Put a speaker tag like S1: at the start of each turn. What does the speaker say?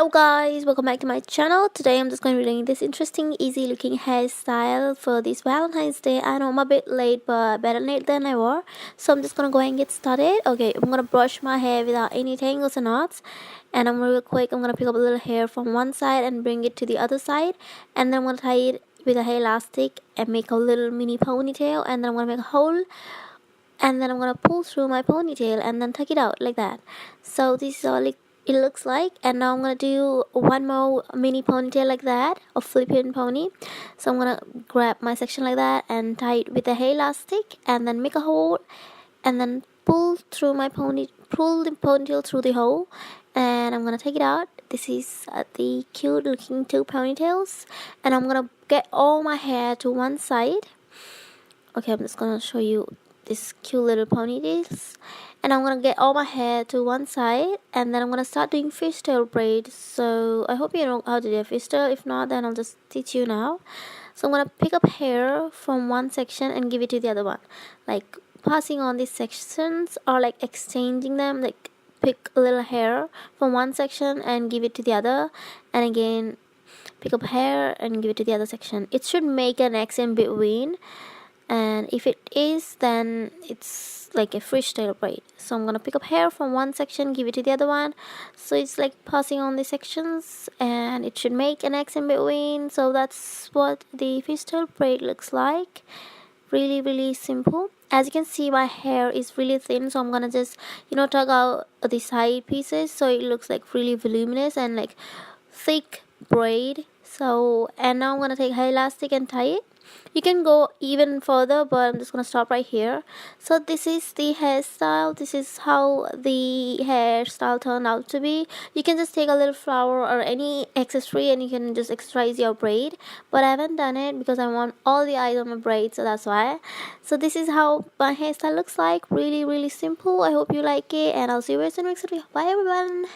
S1: Hello guys, welcome back to my channel. Today I'm just going to be doing this interesting, easy looking hairstyle for this Valentine's Day. I know I'm a bit late, but better late than never. So I'm just going to go ahead and get started. Okay, I'm going to brush my hair without any tangles or knots. And I'm real quick, I'm going to pick up a little hair from one side and bring it to the other side. And then I'm going to tie it with a hair elastic and make a little mini ponytail. And then I'm going to make a hole. And then I'm going to pull through my ponytail and then tuck it out like that. So this is all it looks like. And now I'm going to do one more mini ponytail like that, a flipping pony. So I'm going to grab my section like that and tie it with a hair elastic and then make a hole and then pull the ponytail through the hole, and I'm going to take it out. This is the cute looking two ponytails, and I'm going to get all my hair to one side. Okay, I'm just going to show you this cute little ponytails, and I'm gonna get all my hair to one side, and then I'm gonna start doing fishtail braids. So I hope you know how to do a fishtail. If not, then I'll just teach you now. So I'm gonna pick up hair from one section and give it to the other one, like passing on these sections or like exchanging them, like pick a little hair from one section and give it to the other, and again pick up hair and give it to the other section. It should make an X in between, and if it is, then it's like a fishtail braid. So I'm gonna pick up hair from one section, give it to the other one, so it's like passing on the sections, and it should make an X in between. So that's what the fishtail braid looks like. Really simple. As you can see, my hair is really thin, so I'm gonna just tug out the side pieces so it looks like really voluminous and like thick braid. So, and now I'm gonna take hair elastic and tie it. You can go even further, but I'm just gonna stop right here. So this is the hairstyle. This is how the hairstyle turned out to be. You can just take a little flower or any accessory and you can just accessorize your braid, but I haven't done it because I want all the eyes on my braid, so that's why. So this is how my hairstyle looks like. Really simple. I hope you like it, and I'll see you guys in the next video. Bye everyone.